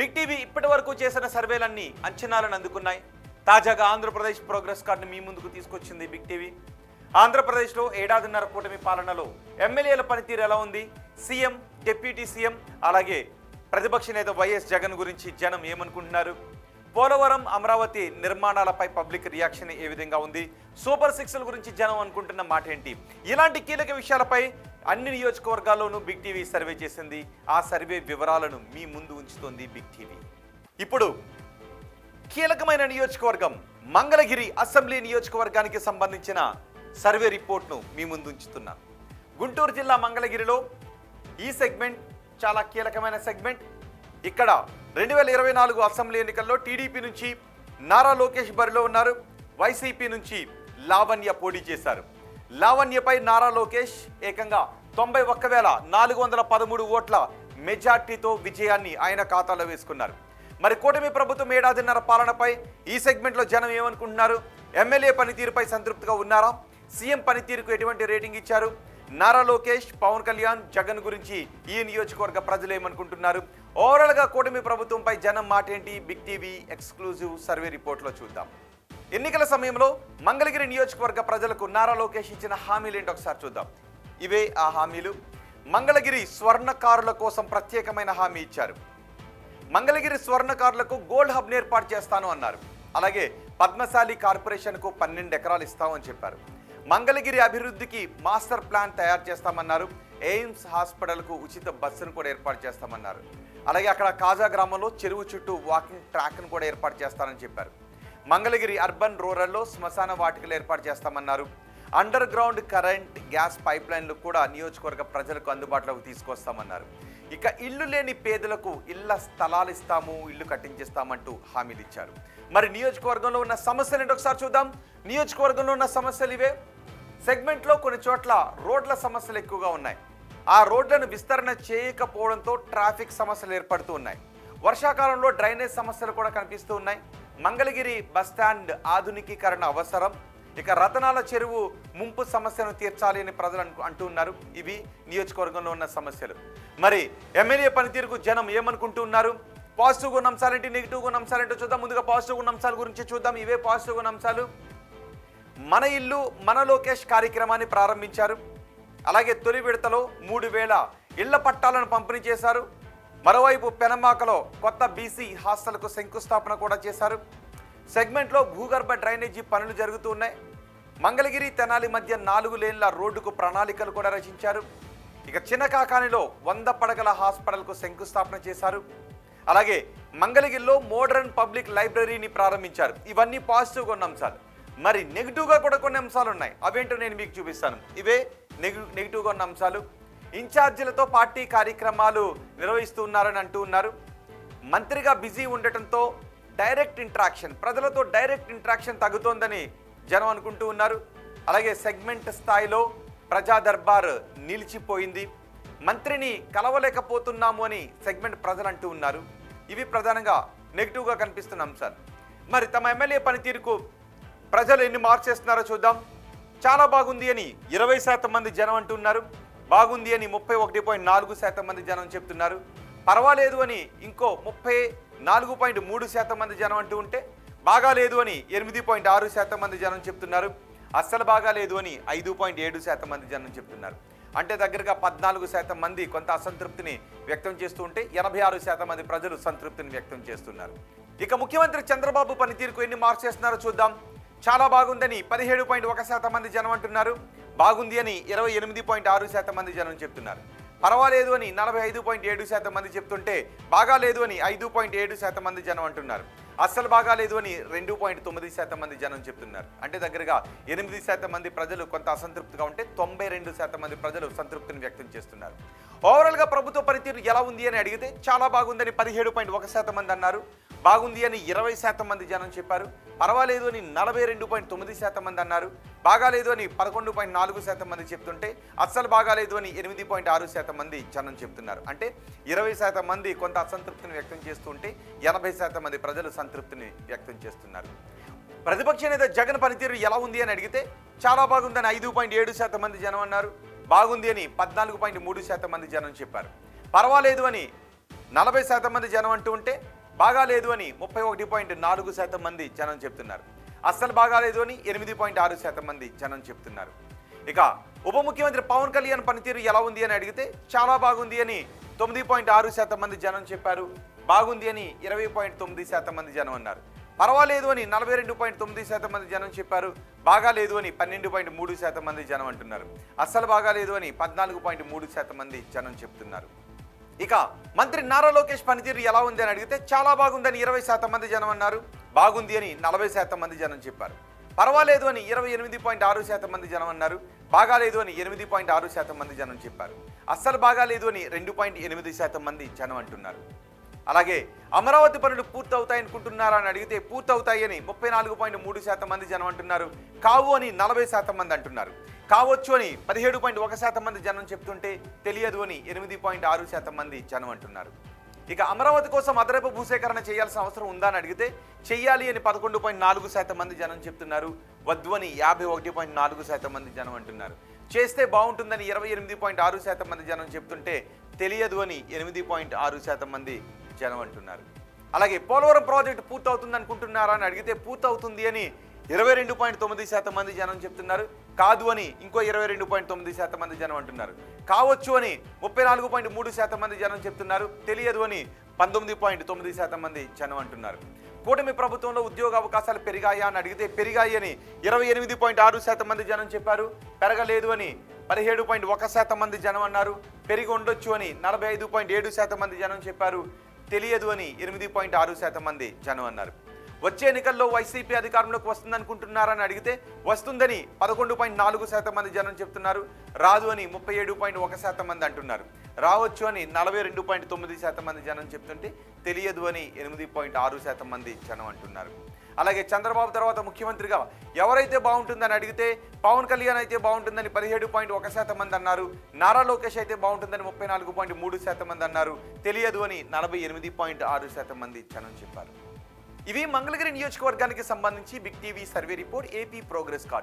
Big TV ఇప్పటి వరకు చేసిన సర్వేలన్నీ అంచనాలను అందుకున్నాయి. తాజాగా ఆంధ్రప్రదేశ్ ప్రోగ్రెస్ కార్డును మీ ముందుకు తీసుకొచ్చింది బిగ్ టీవీ. ఆంధ్రప్రదేశ్లో ఏడాదిన్నర కూటమి పాలనలో ఎమ్మెల్యేల పనితీరు ఎలా ఉంది, సీఎం, డిప్యూటీ సీఎం, అలాగే ప్రతిపక్ష నేత వైఎస్ జగన్ గురించి జనం ఏమనుకుంటున్నారు, పోలవరం, అమరావతి నిర్మాణాలపై పబ్లిక్ రియాక్షన్ ఏ విధంగా ఉంది, సూపర్ సిక్స్ల గురించి జనం అనుకుంటున్న మాట ఏంటి, ఇలాంటి కీలక విషయాలపై అన్ని నియోజకవర్గాల్లోనూ బిగ్ టీవీ సర్వే చేసింది. ఆ సర్వే వివరాలను మీ ముందు ఉంచుతోంది బిగ్ టీవీ. ఇప్పుడు కీలకమైన నియోజకవర్గం మంగళగిరి అసెంబ్లీ నియోజకవర్గానికి సంబంధించిన సర్వే రిపోర్ట్ను మీ ముందు ఉంచుతున్నాను. గుంటూరు జిల్లా మంగళగిరిలో ఈ సెగ్మెంట్ చాలా కీలకమైన సెగ్మెంట్. ఇక్కడ 2024 అసెంబ్లీ ఎన్నికల్లో టీడీపీ నుంచి నారా లోకేష్ బరిలో ఉన్నారు. వైసీపీ నుంచి లావణ్య పోటీ చేశారు. లావణ్యపై నారా లోకేష్ ఏకంగా 91,413 ఓట్ల మెజార్టీతో విజయాన్ని ఆయన ఖాతాలో వేసుకున్నారు. మరి కూటమి ప్రభుత్వం ఏడాదిన్నర పాలనపై ఈ సెగ్మెంట్లో జనం ఏమనుకుంటున్నారు, ఎమ్మెల్యే పనితీరుపై సంతృప్తిగా ఉన్నారా, సీఎం పనితీరుకు ఎటువంటి రేటింగ్ ఇచ్చారు, నారా లోకేష్, పవన్ కళ్యాణ్, జగన్ గురించి ఈ నియోజకవర్గ ప్రజలు ఏమనుకుంటున్నారు, ఓవరాల్గా కూటమి ప్రభుత్వంపై జనం మాట ఏంటి, బిగ్ టీవీ ఎక్స్క్లూజివ్ సర్వే రిపోర్ట్లో చూద్దాం. ఎన్నికల సమయంలో మంగళగిరి నియోజకవర్గ ప్రజలకు నారా లోకేష్ ఇచ్చిన హామీలు ఏంటో ఒకసారి చూద్దాం. ఇవే ఆ హామీలు. మంగళగిరి స్వర్ణకారుల కోసం ప్రత్యేకమైన హామీ ఇచ్చారు. మంగళగిరి స్వర్ణకారులకు గోల్డ్ హబ్ని ఏర్పాటు చేస్తాను అన్నారు. అలాగే పద్మశాలి కార్పొరేషన్కు 12 ఎకరాలు ఇస్తామని చెప్పారు. మంగళగిరి అభివృద్ధికి మాస్టర్ ప్లాన్ తయారు చేస్తామన్నారు. ఎయిమ్స్ హాస్పిటల్కు ఉచిత బస్సును కూడా ఏర్పాటు చేస్తామన్నారు. అలాగే అక్కడ కాజా గ్రామంలో చెరువు చుట్టూ వాకింగ్ ట్రాక్ను కూడా ఏర్పాటు చేస్తారని చెప్పారు. మంగళగిరి అర్బన్ రూరల్లో శ్మశాన వాటికలు ఏర్పాటు చేస్తామన్నారు. Under ground current, gas pipe లైన్లు కూడా నియోజకవర్గ ప్రజలకు అందుబాటులోకి తీసుకొస్తామన్నారు. ఇక ఇల్లు లేని పేదలకు ఇళ్ల స్థలాలు ఇస్తాము, ఇల్లు కట్టించేస్తామంటూ హామీలు ఇచ్చారు. మరి నియోజకవర్గంలో ఉన్న సమస్యలు ఏంటో ఒకసారి చూద్దాం. నియోజకవర్గంలో ఉన్న సమస్యలు ఇవే. సెగ్మెంట్లో కొన్ని చోట్ల రోడ్ల సమస్యలు ఎక్కువగా ఉన్నాయి. ఆ రోడ్లను విస్తరణ చేయకపోవడంతో ట్రాఫిక్ సమస్యలు ఏర్పడుతూ ఉన్నాయి. వర్షాకాలంలో డ్రైనేజ్ సమస్యలు కూడా కనిపిస్తూ ఉన్నాయి. మంగళగిరి బస్టాండ్ ఆధునికీకరణ అవసరం. ఇక రతనాల చెరువు ముంపు సమస్యను తీర్చాలి అని ప్రజలు అంటూ ఉన్నారు. ఇవి నియోజకవర్గంలో ఉన్న సమస్యలు. మరి ఎమ్మెల్యే పనితీరుకు జనం ఏమనుకుంటూ ఉన్నారు, పాజిటివ్గా ఉన్న అంశాలేంటి, నెగిటివ్గా ఉన్న అంశాలేంటో చూద్దాం. ముందుగా పాజిటివ్గా ఉన్న అంశాల గురించి చూద్దాం. ఇవే పాజిటివ్గా ఉన్న అంశాలు. మన ఇల్లు మన లోకేష్ కార్యక్రమాన్ని ప్రారంభించారు. అలాగే తొలి విడతలో 3,000 ఇళ్ల పట్టాలను పంపిణీ చేశారు. మరోవైపు పెనమాకలో కొత్త బీసీ హాస్టల్కు శంకుస్థాపన కూడా చేశారు. సెగ్మెంట్లో భూగర్భ డ్రైనేజీ పనులు జరుగుతూ ఉన్నాయి. మంగళగిరి తెనాలి మధ్య 4 లేన్ల రోడ్డుకు ప్రణాళికలు కూడా రచించారు. ఇక చిన్నకాకానిలో 100 పడగల హాస్పిటల్కు శంకుస్థాపన చేశారు. అలాగే మంగళగిరిలో మోడర్న్ పబ్లిక్ లైబ్రరీని ప్రారంభించారు. ఇవన్నీ పాజిటివ్గా ఉన్న అంశాలు. మరి నెగిటివ్గా కూడా కొన్ని అంశాలు ఉన్నాయి. అవేంటో నేను మీకు చూపిస్తాను. ఇవే నెగిటివ్గా ఉన్న అంశాలు. ఇన్ఛార్జీలతో పార్టీ కార్యక్రమాలు నిర్వహిస్తూ ఉన్నారని అంటూ ఉన్నారు. మంత్రిగా బిజీ ఉండటంతో డైరెక్ట్ ఇంట్రాక్షన్, ప్రజలతో డైరెక్ట్ ఇంట్రాక్షన్ తగ్గుతోందని జనం అనుకుంటూ ఉన్నారు. అలాగే సెగ్మెంట్ స్థాయిలో ప్రజా దర్బార్ నిలిచిపోయింది. మంత్రిని కలవలేకపోతున్నాము అని సెగ్మెంట్ ప్రజలు అంటూ ఉన్నారు. ఇవి ప్రధానంగా నెగిటివ్గా కనిపిస్తున్న అంశాలు. మరి తమ ఎమ్మెల్యే పనితీరుకు ప్రజలు ఎన్ని మార్క్స్ చేస్తున్నారో చూద్దాం. చాలా బాగుంది అని 20% మంది జనం అంటున్నారు. బాగుంది అని 31.4% మంది జనం చెప్తున్నారు. పర్వాలేదు అని ఇంకో 34.3% మంది జనం అంటూ ఉంటే, బాగాలేదు అని 8.6% మంది జనం చెప్తున్నారు. అస్సలు బాగాలేదు అని 5.7% మంది జనం చెప్తున్నారు. అంటే దగ్గరగా 14% మంది కొంత అసంతృప్తిని వ్యక్తం చేస్తూ ఉంటే 86% మంది ప్రజలు సంతృప్తిని వ్యక్తం చేస్తున్నారు. ఇక ముఖ్యమంత్రి చంద్రబాబు పనితీరుకు ఎన్ని మార్క్స్ చేస్తున్నారో చూద్దాం. చాలా బాగుందని 17.1% మంది జనం అంటున్నారు. బాగుంది అని 28.6% మంది జనం చెప్తున్నారు. పర్వాలేదు అని 45.7% మంది చెప్తుంటే, బాగాలేదు అని 5.7% మంది జనం అంటున్నారు. అస్సలు బాగాలేదు అని 2.9% మంది జనం చెప్తున్నారు. అంటే దగ్గరగా 8% మంది ప్రజలు కొంత అసంతృప్తిగా ఉంటే 92% మంది ప్రజలు సంతృప్తిని వ్యక్తం చేస్తున్నారు. ఓవరాల్గా ప్రభుత్వ పనితీరు ఎలా ఉంది అని అడిగితే చాలా బాగుందని 17.1% మంది అన్నారు. బాగుంది అని 20% మంది జనం చెప్పారు. పర్వాలేదు అని 42.9% మంది అన్నారు. బాగాలేదు అని 11.4% మంది చెప్తుంటే, అస్సలు బాగాలేదు అని 8.6% మంది జనం చెప్తున్నారు. అంటే 20% మంది కొంత అసంతృప్తిని వ్యక్తం చేస్తుంటే 80% మంది ప్రజలు సంతృప్తిని వ్యక్తం చేస్తున్నారు. ప్రతిపక్ష నేత జగన్ పనితీరు ఎలా ఉంది అని అడిగితే చాలా బాగుందని 5.7% మంది జనం అన్నారు. బాగుంది అని 14.3% మంది జనం చెప్పారు. పర్వాలేదు అని 40% మంది జనం అంటూ ఉంటే బాగాలేదు అని 31.4% మంది జనం చెప్తున్నారు. అస్సలు బాగాలేదు అని 8.6% మంది జనం చెప్తున్నారు. ఇక ఉప ముఖ్యమంత్రి పవన్ కళ్యాణ్ పనితీరు ఎలా ఉంది అని అడిగితే చాలా బాగుంది అని 9.6% మంది జనం చెప్పారు. బాగుంది అని 20.9% మంది జనం అన్నారు. పర్వాలేదు అని 42.9% మంది జనం చెప్పారు. బాగాలేదు అని 12.3% మంది జనం అంటున్నారు. అస్సలు బాగాలేదు అని 14.3% మంది జనం చెప్తున్నారు. ఇక మంత్రి నారా లోకేష్ పనితీరు ఎలా ఉంది అని అడిగితే చాలా బాగుందని 20% మంది జనం అన్నారు. బాగుంది అని 40% మంది జనం చెప్పారు. పర్వాలేదు అని 28.6% మంది జనం అన్నారు. బాగాలేదు అని 8.6% మంది జనం చెప్పారు. అస్సలు బాగాలేదు అని 2.8% మంది జనం అంటున్నారు. అలాగే అమరావతి పనులు పూర్తవుతాయనుకుంటున్నారా అని అడిగితే పూర్తవుతాయి అని 34.3% మంది జనం అంటున్నారు. కావు అని 40% మంది అంటున్నారు. కావచ్చు అని 17.1% మంది జనం చెప్తుంటే తెలియదు అని 8.6% మంది జనం అంటున్నారు. ఇక అమరావతి కోసం అదనపు భూసేకరణ చేయాల్సిన అవసరం ఉందా అని అడిగితే చెయ్యాలి అని 11.4% మంది జనం చెప్తున్నారు. వద్దు అని 51.4% మంది జనం అంటున్నారు. చేస్తే బాగుంటుందని 28.6% మంది జనం చెప్తుంటే తెలియదు అని 8.6% మంది జనం అంటున్నారు. అలాగే పోలవరం ప్రాజెక్టు పూర్తవుతుంది అనుకుంటున్నారా అని అడిగితే పూర్తవుతుంది అని 22.9% మంది జనం చెప్తున్నారు. కాదు అని ఇంకో 22.9% మంది జనం అంటున్నారు. కావచ్చు అని 34.3% మంది జనం చెప్తున్నారు. తెలియదు అని 19.9% మంది జనం అంటున్నారు. కూటమి ప్రభుత్వంలో ఉద్యోగ అవకాశాలు పెరిగాయా అని అడిగితే పెరిగాయి అని 28.6% మంది జనం చెప్పారు. పెరగలేదు అని 17.1% మంది జనం అన్నారు. పెరిగి ఉండొచ్చు అని 45.7% మంది జనం చెప్పారు. తెలియదు అని 8.6% మంది జనం అన్నారు. వచ్చే ఎన్నికల్లో వైసీపీ అధికారంలోకి వస్తుందనుకుంటున్నారని అడిగితే వస్తుందని 11.4% మంది జనం చెప్తున్నారు. రాదు అని 37.1% మంది అంటున్నారు. రావచ్చు అని 42.9% మంది జనం చెప్తుంటే తెలియదు అని 8.6% మంది జనం అంటున్నారు. అలాగే చంద్రబాబు తర్వాత ముఖ్యమంత్రిగా ఎవరైతే బాగుంటుందని అడిగితే పవన్ కళ్యాణ్ అయితే బాగుంటుందని 17.1% మంది అన్నారు. నారా లోకేష్ అయితే బాగుంటుందని 34.3% మంది అన్నారు. తెలియదు అని 48.6% మంది జనం చెప్పారు. ఇవి మంగళగిరి నియోజకవర్గానికి సంబంధించి big TV survey report AP progress card.